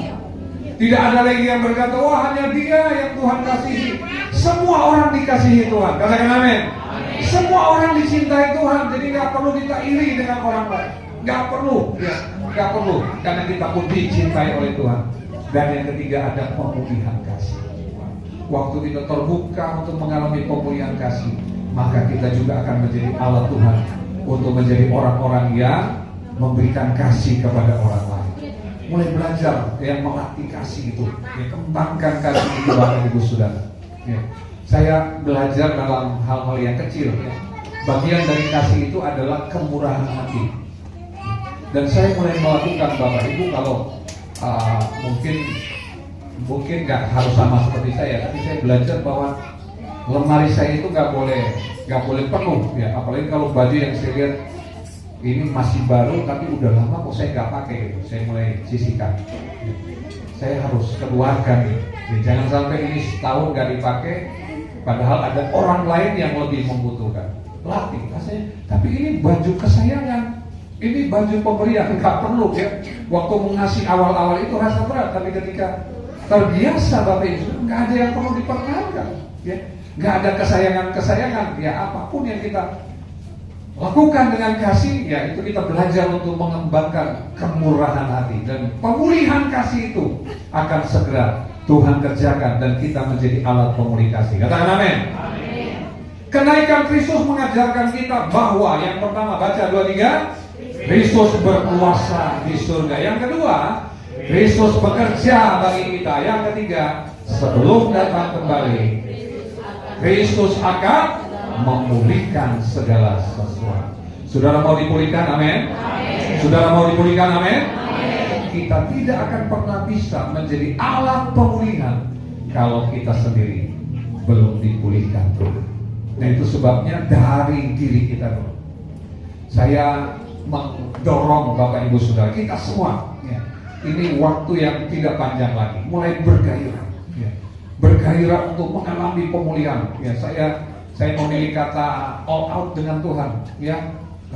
Tidak ada lagi yang berkata, wah hanya dia yang Tuhan kasihi. Semua orang dikasihi Tuhan. Katakan amin. Semua orang dicintai Tuhan. Jadi nggak perlu kita iri dengan orang lain. Nggak perlu, ya, nggak perlu, karena kita pun dicintai oleh Tuhan. Dan yang ketiga ada pemulihan kasih. Waktu kita terbuka untuk mengalami pemulihan kasih, maka kita juga akan menjadi alat Tuhan untuk menjadi orang-orang yang memberikan kasih kepada orang lain. Mulai belajar yang melatih kasih itu, ya, kembangkan kasih itu Bapak Ibu Saudara. Ya. Saya belajar dalam hal-hal yang kecil. Ya. Bagian dari kasih itu adalah kemurahan hati. Dan saya mulai melakukan Bapak Ibu kalau mungkin nggak harus sama seperti saya, tapi saya belajar bahwa lemari saya itu nggak boleh penuh, ya. Apalagi kalau baju yang saya lihat ini masih baru tapi udah lama kok saya nggak pakai gitu. Saya mulai sisihkan. Saya harus keluarkan gitu. Ya, jangan sampai ini setahun nggak dipakai, padahal ada orang lain yang lebih membutuhkan. Latih rasanya. Tapi ini baju kesayangan, ini baju pemberian, nggak perlu ya. Waktu mengasih awal-awal itu rasa berat, tapi ketika terbiasa Bapak Ibu, nggak ada yang perlu diperkenalkan, ya. Nggak ada kesayangan-kesayangan, ya apapun yang kita lakukan dengan kasih, ya itu kita belajar untuk mengembangkan kemurahan hati, dan pemulihan kasih itu akan segera Tuhan kerjakan dan kita menjadi alat pemulih kasih. Katakan amin. Kenaikan Kristus mengajarkan kita bahwa yang pertama, baca 2-3, Kristus berkuasa di surga. Yang kedua, Kristus bekerja bagi kita. Yang ketiga, sebelum datang kembali, Kristus akan memulihkan segala sesuatu. Saudara mau dipulihkan? Amin. Saudara mau dipulihkan? Amin. Kita tidak akan pernah bisa menjadi alat pemulihan kalau kita sendiri belum dipulihkan Tuhan. Nah itu sebabnya dari diri kita dulu. Saya mendorong Bapak Ibu Saudara, kita semua, ya, ini waktu yang tidak panjang lagi, mulai bergairah, ya, bergairah untuk mengalami pemulihan. Ya, saya memilih kata all out dengan Tuhan, ya,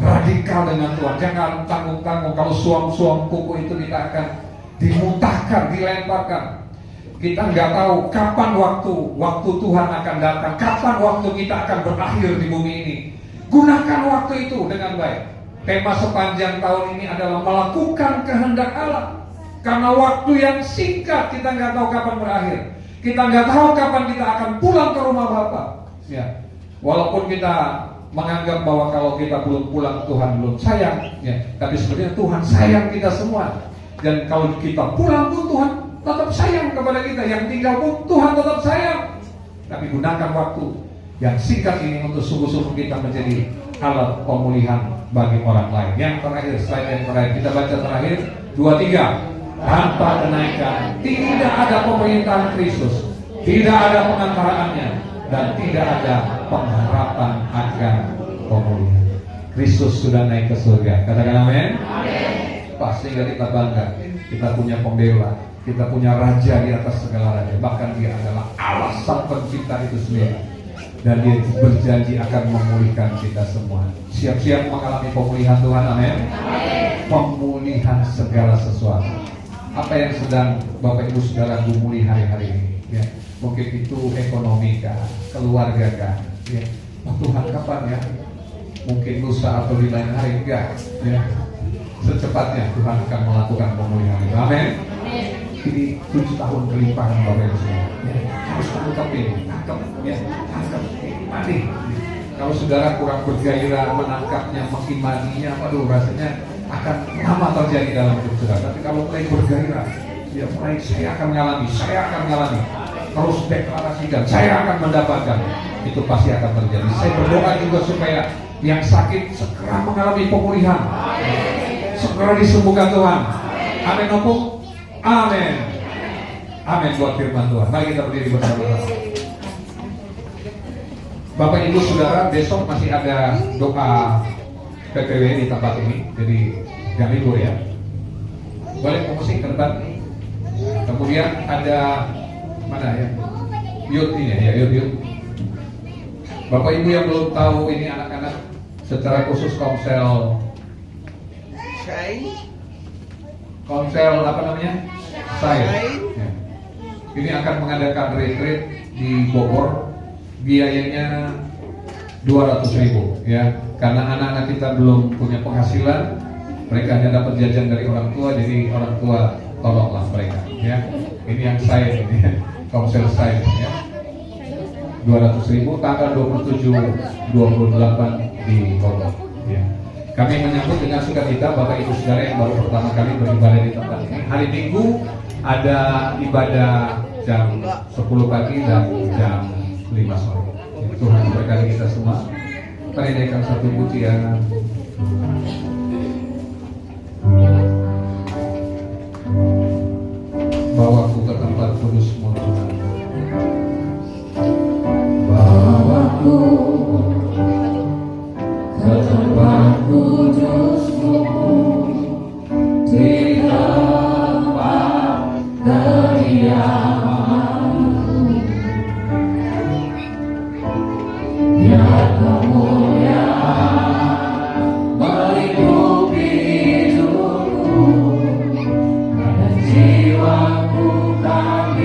radikal dengan Tuhan. Jangan tanggung-tanggung. Kalau suam-suam kuku itu kita akan dimuntahkan, dilemparkan. Kita nggak tahu kapan waktu Tuhan akan datang, kapan waktu kita akan berakhir di bumi ini. Gunakan waktu itu dengan baik. Tema sepanjang tahun ini adalah melakukan kehendak Allah. Karena waktu yang singkat, kita nggak tahu kapan berakhir. Kita nggak tahu kapan kita akan pulang ke rumah Bapa. Ya, walaupun kita menganggap bahwa kalau kita belum pulang Tuhan belum sayang, ya, tapi sebenarnya Tuhan sayang kita semua. Dan kalau kita pulang pun Tuhan tetap sayang kepada kita. Yang tinggal pun Tuhan tetap sayang. Tapi gunakan waktu yang singkat ini untuk sungguh-sungguh kita menjadi alat pemulihan bagi orang lain. Yang terakhir, slide yang terakhir, kita baca terakhir 2-3. Tanpa kenaikan tidak ada pemerintahan Kristus, tidak ada pengantaraannya, dan tidak ada pengharapan akan pemulihan. Kristus sudah naik ke surga. Katakan amin. Pasti kita bangga. Kita punya pembela, kita punya raja di atas segala raja. Bahkan dia adalah Allah sang pencipta itu sendiri. Dan dia berjanji akan memulihkan kita semua. Siap-siap mengalami pemulihan Tuhan, amin. Pemulihan segala sesuatu. Apa yang sedang Bapak Ibu Saudara gumuli hari-hari ini, ya. Mungkin itu ekonomi kah, keluarga kah, ya. Oh, Tuhan kapan ya? Mungkin lusa atau di lain hari, enggak, ya. Secepatnya Tuhan akan melakukan pemulihan itu, amin. Ini 7 tahun kelimpahan Bapak Ibu Saudara, ya. Harus tangkap ini, tangkap, ya, tangkap, mati. Kalau saudara kurang bergairah menangkapnya, mengimaninya, aduh rasanya akan lama terjadi dalam hidup saudara. Tapi kalau mulai bergairah, ya mulai saya akan mengalami, terus deklarasikan, saya akan mendapatkan, itu pasti akan terjadi. Saya berdoa juga supaya yang sakit segera mengalami pemulihan, segera disembuhkan Tuhan. Amin, opung. Amin. Amin buat firman Tuhan. Mari kita berdiri bersama-sama. Bapak Ibu Saudara, besok masih ada doa PPW di tempat ini, jadi jangan libur ya. Boleh musik ke depan. Kemudian ada Mana ya? Yud ini ya, yud. Bapak Ibu yang belum tahu ini anak-anak secara khusus Komsel apa namanya? Saya. Ya. Ini akan mengadakan retreat di Bogor, biayanya 200.000 ya. Karena anak-anak kita belum punya penghasilan, mereka hanya dapat jajan dari orang tua, jadi orang tua tolonglah mereka ya. Ini yang saya ini, Komsel saya ya. 200.000 tanggal 27-28 di Bogor ya. Kami menyambut dengan sukacita Bapak Ibu Saudara yang baru pertama kali beribadah di tempat ini. Hari Minggu ada ibadah jam 10 pagi dan jam 5 sore. Tuhan memberkati kita semua. Mari naikkan satu pujian. Bawaku ke tempat kudus-Mu Tuhan. Bawaku ke tempat kudus-Mu, di tempat kediaman-Mu, biar kemuliaan meliputi hidupku dan jiwaku tak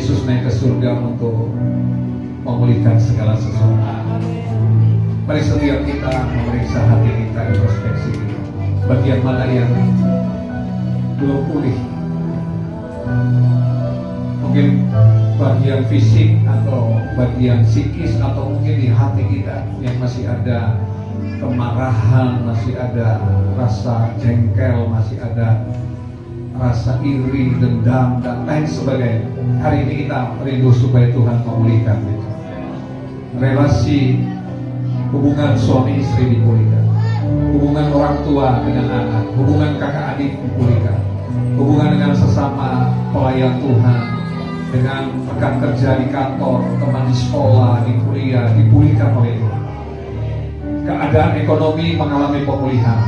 Yesus naik ke surga untuk memulihkan segala sesuatu. Mari setiap kita memeriksa hati kita, introspeksi kita. Bagian mana yang belum pulih? Mungkin bagian fisik atau bagian psikis, atau mungkin di hati kita yang masih ada kemarahan, masih ada rasa jengkel, masih ada rasa iri, dendam, dan lain sebagainya. Hari ini kita rindu supaya Tuhan memulihkan itu. Relasi hubungan suami istri dipulihkan, hubungan orang tua dengan anak, hubungan kakak adik dipulihkan, hubungan dengan sesama pelayan Tuhan, dengan rekan kerja di kantor, teman di sekolah, di kuliah, dipulihkan oleh Tuhan. Keadaan ekonomi mengalami pemulihan,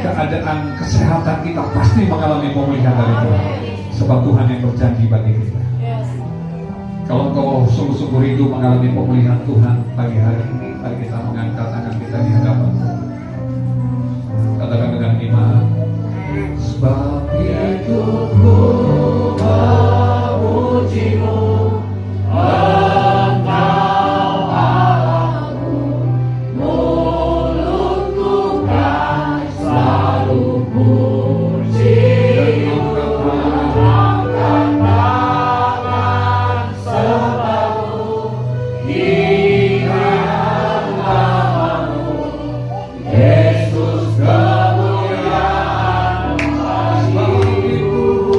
keadaan kesehatan kita pasti mengalami pemulihan dari Tuhan, sebab Tuhan yang berjanji bagi kita. Kalau engkau sungguh-sungguh rindu mengalami pemulihan Tuhan pagi hari ini, mari kita mengangkat tangan kita di hadapan Tuhan. Katakan dengan iman, sebab itu ku memuji-Mu, Engkau Allahku, mulutku kan selalu puji-Mu. Angkat tangan sebab-Mu, ingat nama-Mu, Yesus kemuliaan bagiku.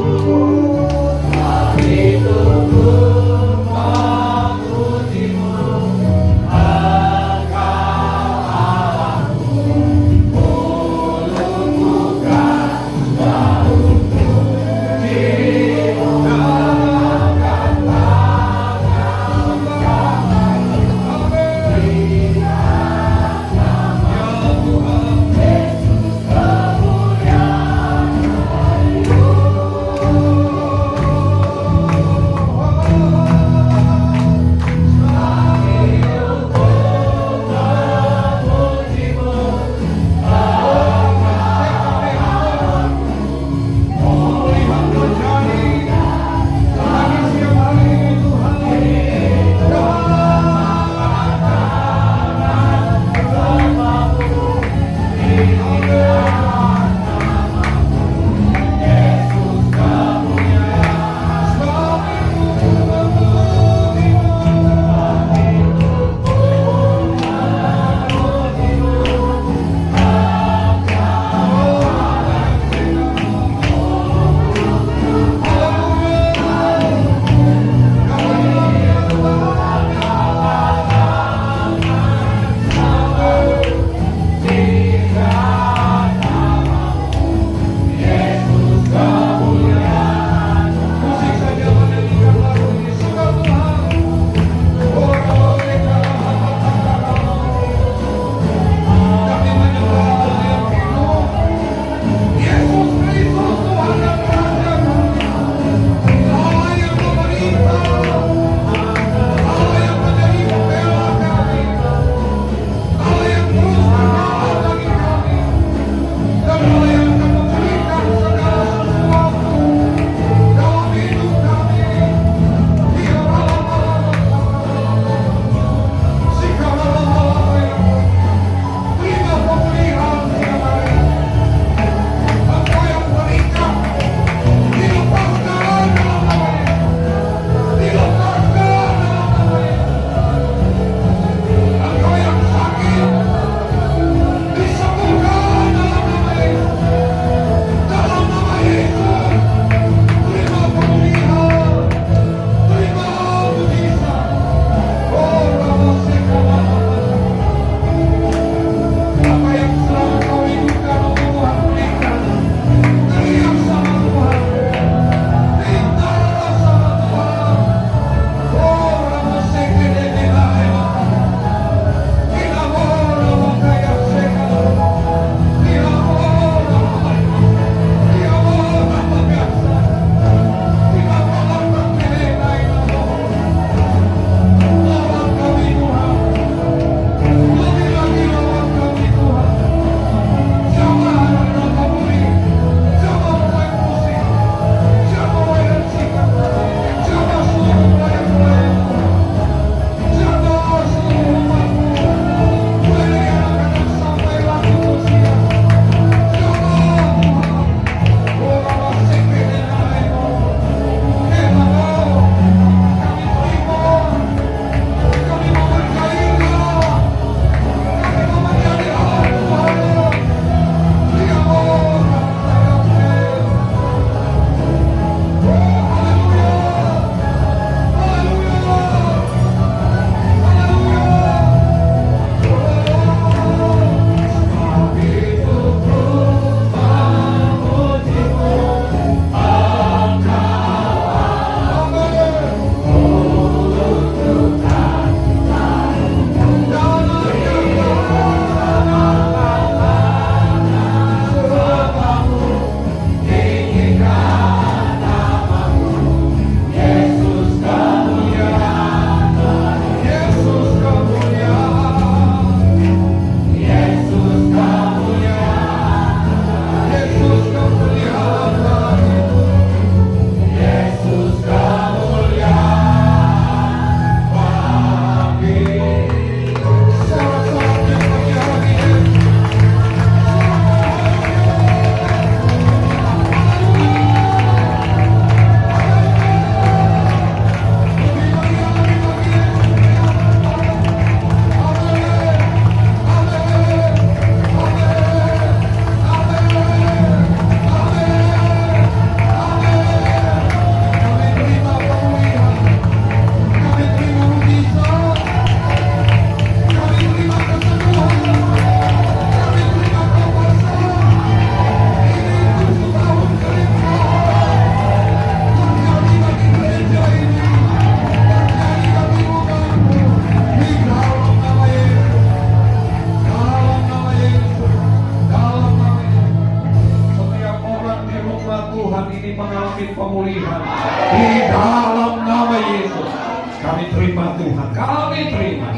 terima Tuhan, kami terima.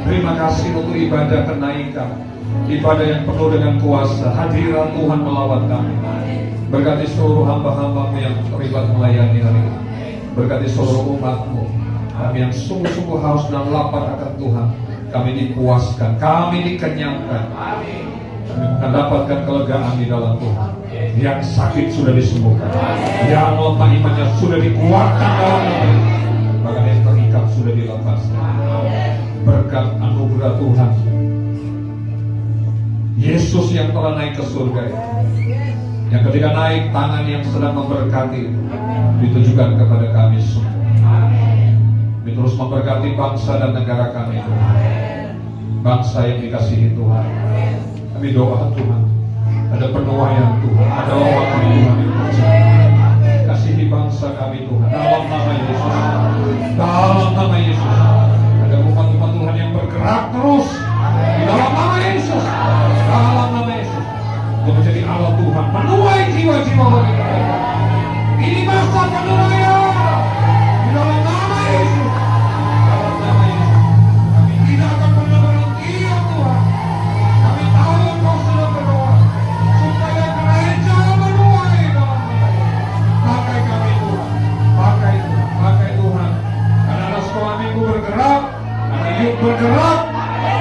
Terima kasih untuk ibadah kenaikan, ibadah yang penuh dengan kuasa, hadirat Tuhan melawat kami. Berkati seluruh hamba-hambamu yang terlibat melayani hari ini. Berkati seluruh umatmu, kami yang sungguh-sungguh haus dan lapar akan Tuhan. Kami dipuaskan, kami dikenyangkan. Kami mendapatkan kelegaan di dalam Tuhan. Yang sakit sudah disembuhkan, yang lemah imannya sudah dikuatkan dalam nama, bahkan yang terikat sudah dilepaskan. Berkat anugerah Tuhan Yesus yang telah naik ke surga, yang ketika naik tangan yang sedang memberkati ditujukan kepada kami semua. Kami terus memberkati bangsa dan negara kami, bangsa yang dikasihi Tuhan. Kami doa Tuhan, ada penuaian Tuhan, ada waktu Tuhan yang percaya. Kasihi bangsa kami Tuhan, dalam nama Yesus, dalam nama Yesus. Ada umat-umat Tuhan yang bergerak terus di dalam nama Yesus, dalam nama Yesus, untuk menjadi Allah Tuhan, menuai jiwa-jiwa bagi mereka. Ini masa penuaian di dalam nama Yesus, dalam nama Yesus. Kami tidak akan pernah berhenti ya Tuhan. Kami tahu Engkau sudah berdoa supaya gereja menuai dalam nama Yesus. Pakai kami Tuhan, pakai Tuhan, pakai Tuhan. Karena ada sekolah minggu bergerak, ada youth bergerak,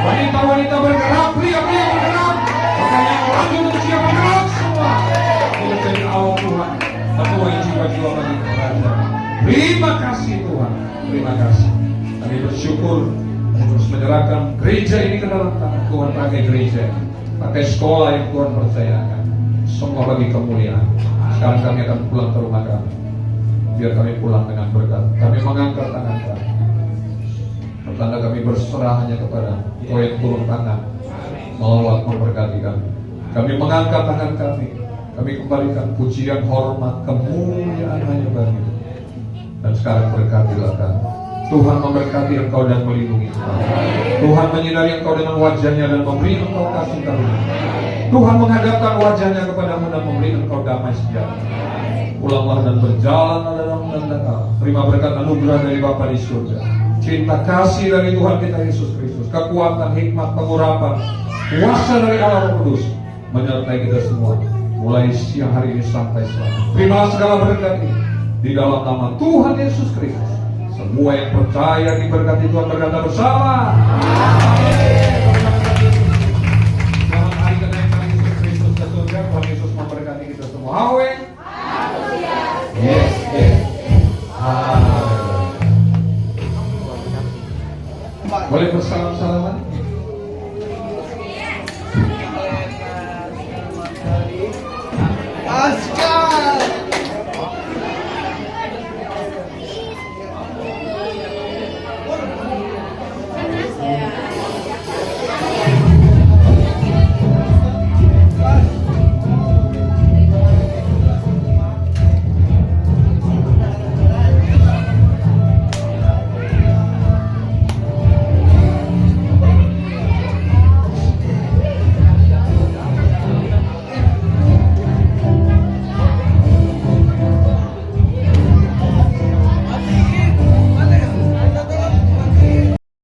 wanita-wanita bergerak, pria-pria bergerak, bahkan yang lanjut usia bergerak semua. Untuk jadi awal Tuhan, menuai jiwa-jiwa bagi kerajaan. Terima kasih Tuhan, terima kasih. Kami bersyukur terus menyerahkan gereja ini ke dalam tangan Tuhan. Pakai gereja, pakai sekolah yang Tuhan percayakan, semua bagi kemuliaan. Sekarang kami akan pulang ke rumah kami. Biar kami pulang dengan berkat. Kami mengangkat tangan kami, pertanda kami berserah hanya kepada Engkau yang turun tangan melawat memberkati kami. Kami mengangkat tangan kami, kami kembalikan pujian, hormat, kemuliaan hanya bagi. Dan sekarang berkatilah kami. Tuhan memberkati engkau dan melindungi engkau. Tuhan menyinari engkau dengan wajahnya dan memberi engkau kasih karunia. Tuhan menghadapkan wajahnya kepadamu dan memberi engkau damai sejahtera. Pulanglah dan berjalanlah dalam tanda Allah. Terima berkat anugerah dari Bapa di surga, cinta kasih dari Tuhan kita Yesus Kristus, kekuatan, hikmat, pengurapan, kuasa dari Allah Roh Kudus menyertai kita semua mulai siang hari ini sampai selamanya. Terimalah segala berkat ini di dalam nama Tuhan Yesus Kristus. Semua yang percaya diberkati Tuhan berkata bersama. Selamat hari kenaikan Yesus Kristus ke surga. Tuhan Yesus memberkati kita semua. Amin. Yes, yes. Boleh bersalam-salaman?